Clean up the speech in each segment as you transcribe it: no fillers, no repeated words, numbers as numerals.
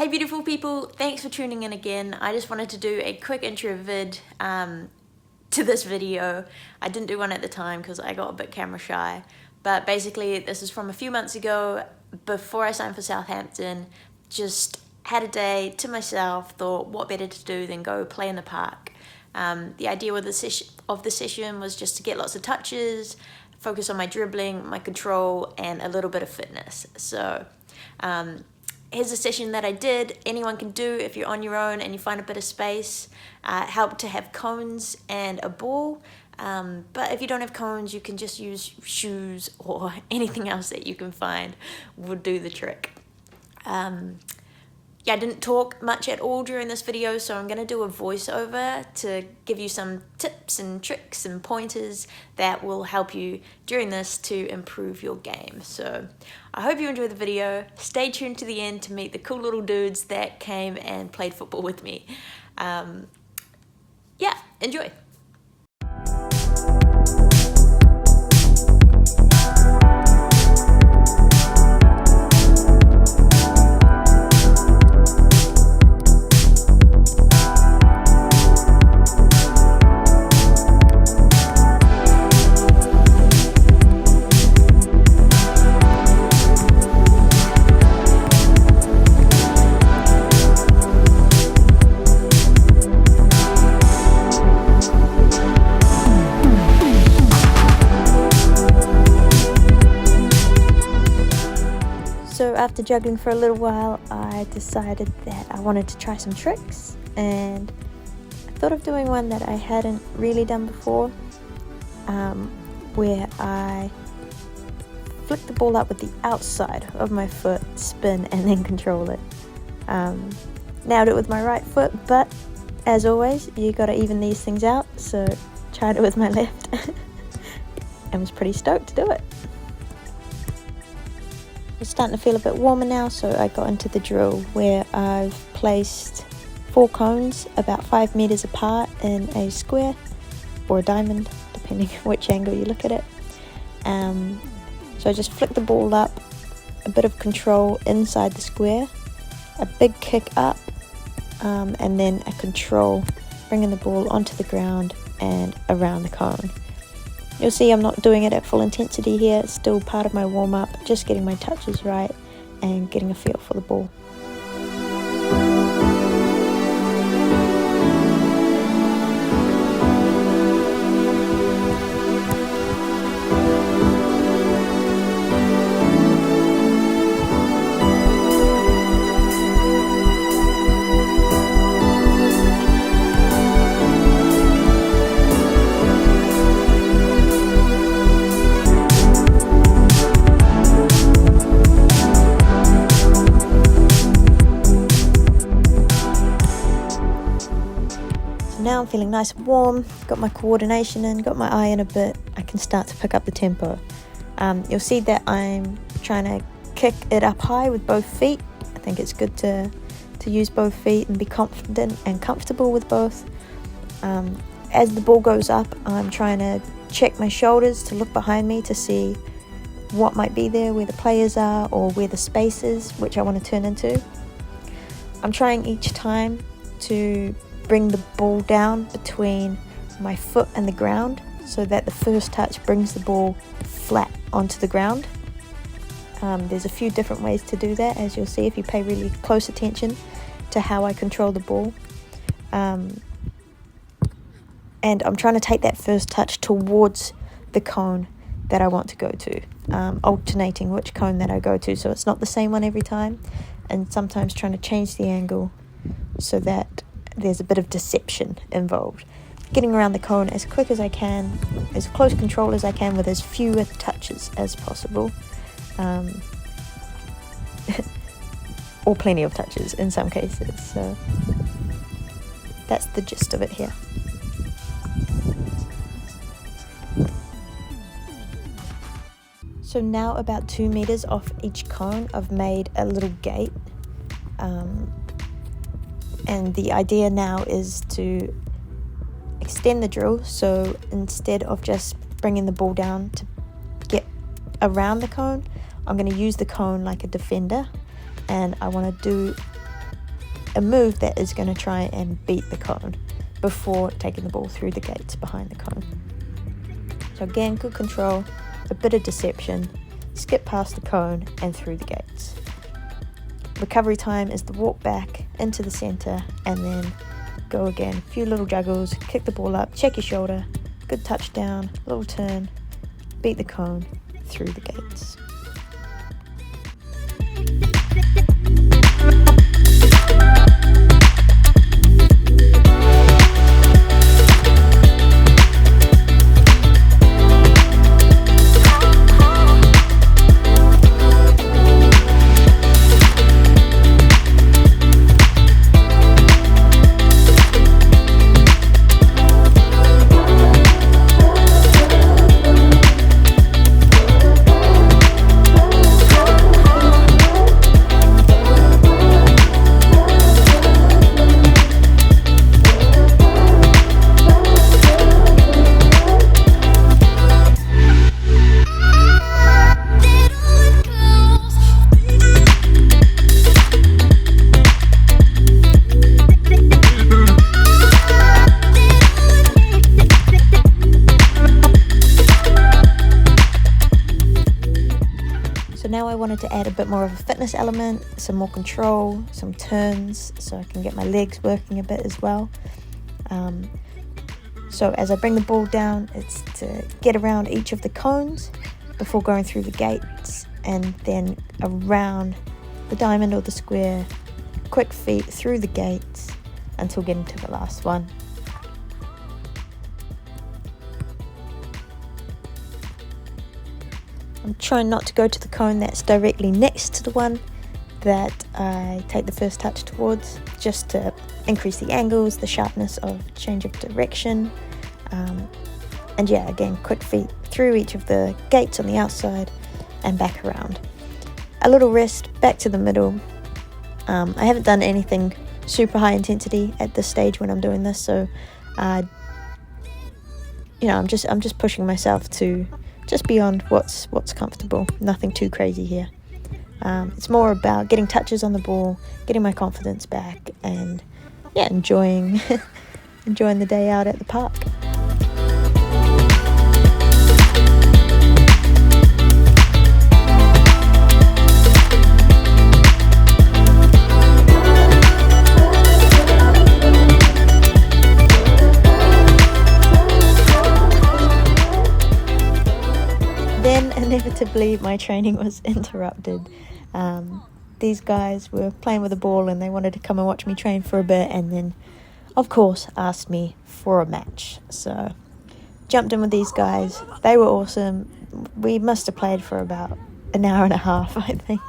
Hey beautiful people, thanks for tuning in again. I just wanted to do a quick intro vid to this video. I didn't do one at the time because I got a bit camera shy, but basically this is from a few months ago before I signed for Southampton. Just had a day to myself, thought what better to do than go play in the park. The idea of the session was just to get lots of touches, focus on my dribbling, my control, and a little bit of fitness. So here's a session that I did. Anyone can do if you're on your own and you find a bit of space. Help to have cones and a ball, but if you don't have cones, you can just use shoes or anything else that you can find would do the trick. Yeah, I didn't talk much at all during this video, so I'm going to do a voiceover to give you some tips and tricks and pointers that will help you during this to improve your game. So I hope you enjoy the video. Stay tuned to the end to meet the cool little dudes that came and played football with me. Yeah, enjoy. So after juggling for a little while, I decided that I wanted to try some tricks, and I thought of doing one that I hadn't really done before, where I flick the ball up with the outside of my foot, spin, and then control it. Nailed it with my right foot, but as always, you gotta even these things out, so tried it with my left and was pretty stoked to do it. It's starting to feel a bit warmer now, so I got into the drill where I've placed 4 cones about 5 meters apart in a square or a diamond, depending on which angle you look at it. So I just flick the ball up, a bit of control inside the square, a big kick up, and then a control bringing the ball onto the ground and around the cone. You'll see I'm not doing it at full intensity here. It's still part of my warm-up, just getting my touches right and getting a feel for the ball. Now I'm feeling nice and warm, got my coordination in, got my eye in a bit, I can start to pick up the tempo. You'll see that I'm trying to kick it up high with both feet. I think it's good to use both feet and be confident and comfortable with both. As the ball goes up, I'm trying to check my shoulders to look behind me to see what might be there, where the players are or where the space is, which I want to turn into. I'm trying each time to bring the ball down between my foot and the ground so that the first touch brings the ball flat onto the ground. There's a few different ways to do that, as you'll see if you pay really close attention to how I control the ball. And I'm trying to take that first touch towards the cone that I want to go to, alternating which cone that I go to, so it's not the same one every time, and sometimes trying to change the angle so that there's a bit of deception involved. Getting around the cone as quick as I can, as close control as I can with as few touches as possible. Or plenty of touches in some cases. So that's the gist of it here. So now about 2 meters off each cone, I've made a little gate. And the idea now is to extend the drill, so instead of just bringing the ball down to get around the cone, I'm going to use the cone like a defender, and I want to do a move that is going to try and beat the cone before taking the ball through the gates behind the cone. So again, good control, a bit of deception, skip past the cone and through the gates. Recovery time is the walk back into the centre and then go again. A few little juggles, kick the ball up, check your shoulder, good touchdown, little turn, beat the cone, through the gates. Now I wanted to add a bit more of a fitness element, some more control, some turns, so I can get my legs working a bit as well. So as I bring the ball down, it's to get around each of the cones before going through the gates, and then around the diamond or the square, quick feet through the gates until getting to the last one. I'm trying not to go to the cone that's directly next to the one that I take the first touch towards, just to increase the angles, the sharpness of change of direction. And yeah, again, quick feet through each of the gates on the outside and back around. A little rest, back to the middle. I haven't done anything super high intensity at this stage when I'm doing this, so I'm just pushing myself to just beyond what's comfortable. Nothing too crazy here. It's more about getting touches on the ball, getting my confidence back, and yeah, enjoying the day out at the park. Inevitably, my training was interrupted. These guys were playing with the ball and they wanted to come and watch me train for a bit, and then of course asked me for a match. So jumped in with these guys. They were awesome. We must have played for about an hour and a half, I think,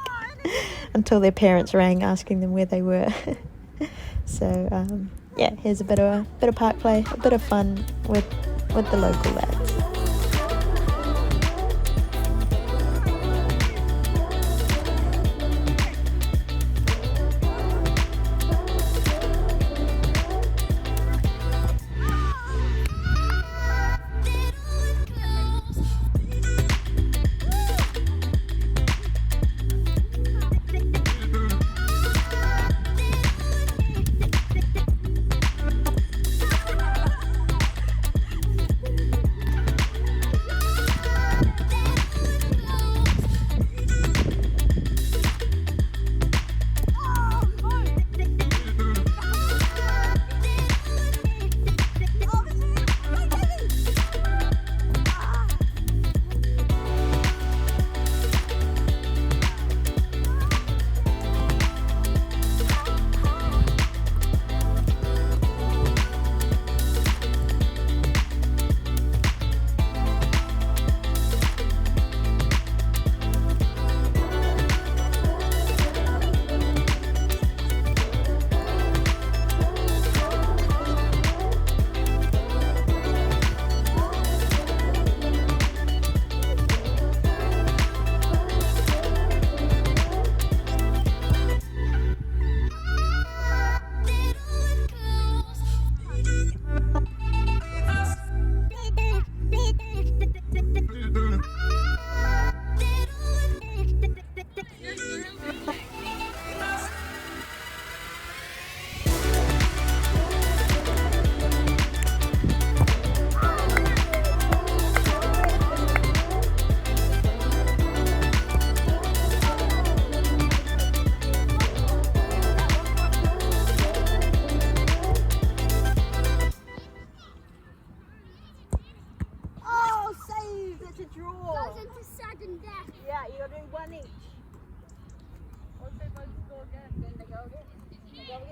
until their parents rang asking them where they were. So yeah, here's a bit of park play, a bit of fun with the local lads.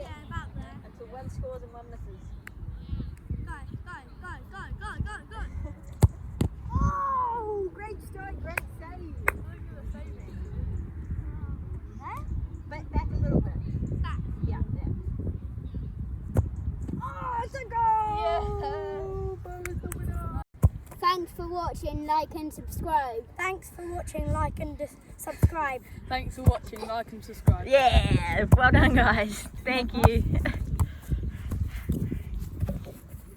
Yeah, about there. Until one scores and one misses. Go. Oh, great strike, great save. Huh? Back a little bit. Back. Yeah, there. Oh, it's a goal! Yeah! Bo is the winner! Thanks for watching, like and subscribe. Thanks for watching, like and subscribe. Thanks for watching, like and subscribe. Yeah! Well done, guys. Thank you.